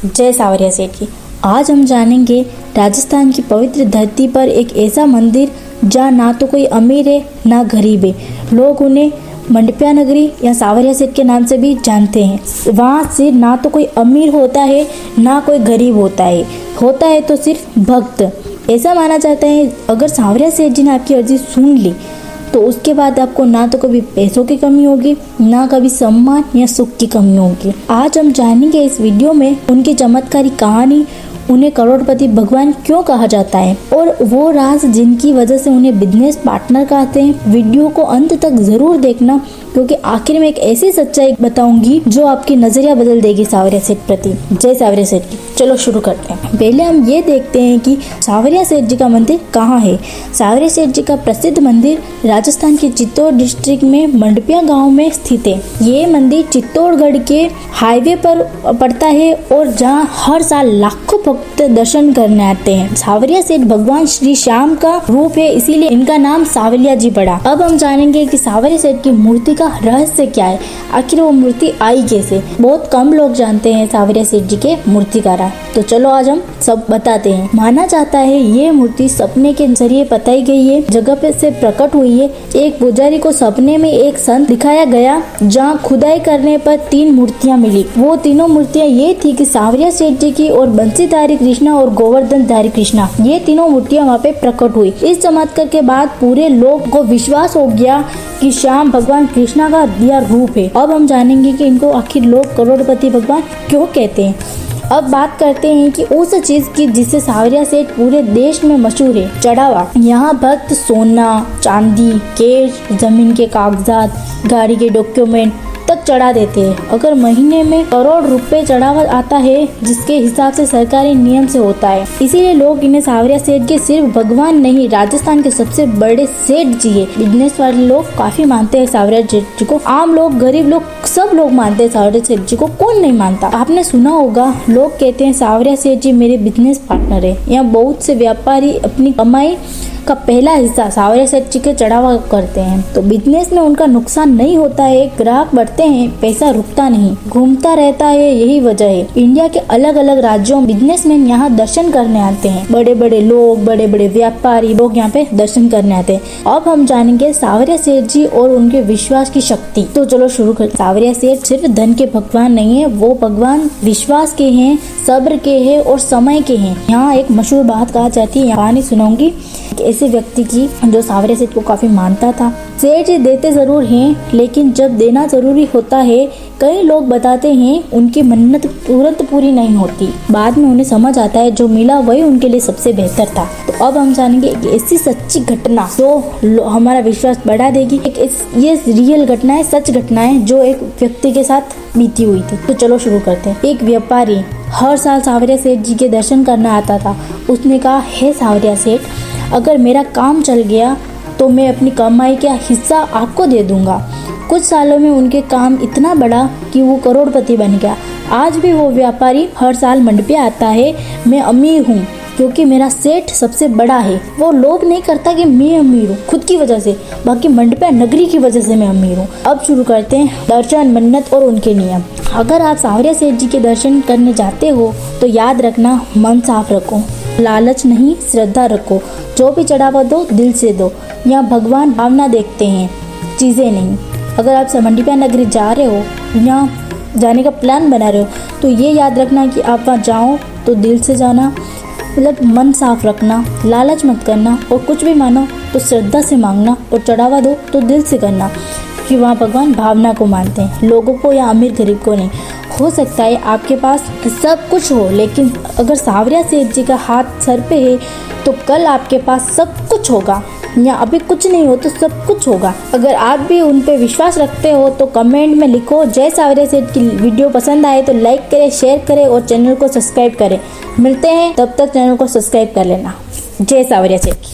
जय सावरिया सेठ की। आज हम जानेंगे राजस्थान की पवित्र धरती पर एक ऐसा मंदिर जहाँ ना तो कोई अमीर है ना गरीब है। लोग उन्हें मंडपिया नगरी या सावरिया सेठ के नाम से भी जानते हैं। वहाँ से ना तो कोई अमीर होता है ना कोई गरीब होता है तो सिर्फ भक्त। ऐसा माना जाता है अगर सावरिया सेठ जी ने आपकी अर्जी सुन ली तो उसके बाद आपको ना तो कभी पैसों की कमी होगी ना कभी सम्मान या सुख की कमी होगी। आज हम जानेंगे इस वीडियो में उनकी चमत्कारी कहानी, उन्हें करोड़पति भगवान क्यों कहा जाता है और वो राज जिनकी वजह से उन्हें बिजनेस पार्टनर कहते हैं। वीडियो को अंत तक जरूर देखना क्योंकि आखिर में एक ऐसी सच्चाई बताऊंगी जो आपकी नजरिया बदल देगी सावरिया सेठ प्रति। जय सावरिया सेठ की। चलो शुरू करते हैं। पहले हम ये देखते हैं कि सावरिया सेठ जी का मंदिर कहाँ है। सावरिया सेठ जी का प्रसिद्ध मंदिर राजस्थान के चित्तौड़ डिस्ट्रिक्ट में मंडपिया गांव में स्थित है। ये मंदिर चित्तौड़गढ़ के हाईवे पर पड़ता है और जहाँ हर साल लाखों भक्त दर्शन करने आते हैं। सावरिया सेठ भगवान श्री श्याम का रूप है, इसीलिए इनका नाम सावलिया जी पड़ा। अब हम जानेंगे कि सावरिया सेठ की मूर्ति का रहस्य क्या है, आखिर वो मूर्ति आई कैसे। बहुत कम लोग जानते हैं सावरिया सेठ जी के मूर्तिकार। तो चलो आज हम सब बताते हैं। माना जाता है ये मूर्ति सपने के जरिए बताई गई है, जगह पे से प्रकट हुई है। एक पुजारी को सपने में एक संत दिखाया गया जहाँ खुदाई करने पर 3 मूर्तियाँ मिली। वो तीनों मूर्तियाँ ये थी कि सावरिया सेठ जी की और बंसीधारी कृष्णा और गोवर्धन धारी कृष्णा, ये तीनों मूर्तियाँ वहाँ पे प्रकट हुई। इस चमत्कार के बाद पूरे लोग को विश्वास हो गया कि श्याम भगवान कृष्णा का दिया रूप है। अब हम जानेंगे कि इनको आखिर लोग करोड़पति भगवान क्यों कहते हैं। अब बात करते हैं कि उस चीज की जिससे सावरिया सेठ पूरे देश में मशहूर है, चढ़ावा। यहाँ भक्त सोना, चांदी, कैश, जमीन के कागजात, गाड़ी के डॉक्यूमेंट तक चढ़ा देते हैं। अगर महीने में करोड़ रुपए चढ़ावा आता है जिसके हिसाब से सरकारी नियम से होता है, इसीलिए लोग इन्हें सावरिया सेठ के सिर्फ भगवान नहीं, राजस्थान के सबसे बड़े सेठ जी है। बिजनेस वाले लोग काफी मानते हैं सावरिया सेठ जी को। आम लोग, गरीब लोग, सब लोग मानते हैं सावरिया सेठ जी को। कौन नहीं मानता। आपने सुना होगा लोग कहते हैं सावरिया सेठ जी मेरे बिजनेस पार्टनर है। यहाँ बहुत से व्यापारी अपनी कमाई का पहला हिस्सा सावरिया सेठ जी के चढ़ावा करते हैं तो बिजनेस में उनका नुकसान नहीं होता है। ग्राहक बढ़ते हैं, पैसा रुकता नहीं, घूमता रहता है। यही वजह है इंडिया के अलग अलग राज्यों में बिजनेसमैन यहाँ दर्शन करने आते हैं। बड़े बड़े लोग, बड़े बड़े व्यापारी लोग यहाँ पे दर्शन करने आते हैं। अब हम जानेंगे सावरिया सेठ जी और उनके विश्वास की शक्ति। तो चलो शुरू करते। सावरिया सेठ सिर्फ धन के भगवान नहीं है, वो भगवान विश्वास के हैं, सब्र के हैं और समय के हैं। यहाँ एक मशहूर बात कहा जाती है, कहानी सुनाऊंगी ऐसे व्यक्ति की जो सावरिया सेठ को काफी मानता था। सेठ जी देते जरूर हैं लेकिन जब देना जरूरी होता है, कई लोग बताते हैं उनकी मन्नत तुरंत पूरी नहीं होती। बाद में उन्हें समझ आता है जो मिला वही उनके लिए सबसे बेहतर था। तो अब हम जानेंगे एक ऐसी सच्ची घटना जो हमारा विश्वास बढ़ा देगी। ये रियल घटना है, सच घटना है जो एक व्यक्ति के साथ बीती हुई थी। तो चलो शुरू करते हैं। एक व्यापारी हर साल सावरिया सेठ जी के दर्शन करने आता था। उसने कहा, हे सावरिया सेठ, अगर मेरा काम चल गया तो मैं अपनी कमाई का हिस्सा आपको दे दूंगा। कुछ सालों में उनके काम इतना बढ़ा कि वो करोड़पति बन गया। आज भी वो व्यापारी हर साल मंडपिया आता है। मैं अमीर हूँ क्योंकि मेरा सेठ सबसे बड़ा है। वो लोभ नहीं करता कि मैं अमीर हूँ खुद की वजह से, बाकी मंडपिया नगरी की वजह से मैं अमीर हूँ। अब शुरू करते हैं दर्शन, मन्नत और उनके नियम। अगर आप सावरिया सेठ जी के दर्शन करने जाते हो तो याद रखना, मन साफ रखो, लालच नहीं श्रद्धा रखो। जो भी चढ़ावा दो दिल से दो। यहाँ भगवान भावना देखते हैं, चीजें नहीं। अगर आप मंडपिया नगरी जा रहे हो, यहाँ जाने का प्लान बना रहे हो तो ये याद रखना कि आप वहाँ जाओ तो दिल से जाना, मतलब मन साफ रखना, लालच मत करना और कुछ भी मानो तो श्रद्धा से मांगना और चढ़ावा दो तो दिल से करना कि वहाँ भगवान भावना को मानते हैं, लोगों को या अमीर गरीब को नहीं। हो सकता है आपके पास सब कुछ हो लेकिन अगर सावरिया सेठ जी का हाथ सर पे है तो कल आपके पास सब कुछ होगा, या अभी कुछ नहीं हो तो सब कुछ होगा। अगर आप भी उन पे विश्वास रखते हो तो कमेंट में लिखो। जय सावरिया सेठ की वीडियो पसंद आए तो लाइक करें, शेयर करें और चैनल को सब्सक्राइब करें। मिलते हैं, तब तक चैनल को सब्सक्राइब कर लेना। जय सावरिया सेठ।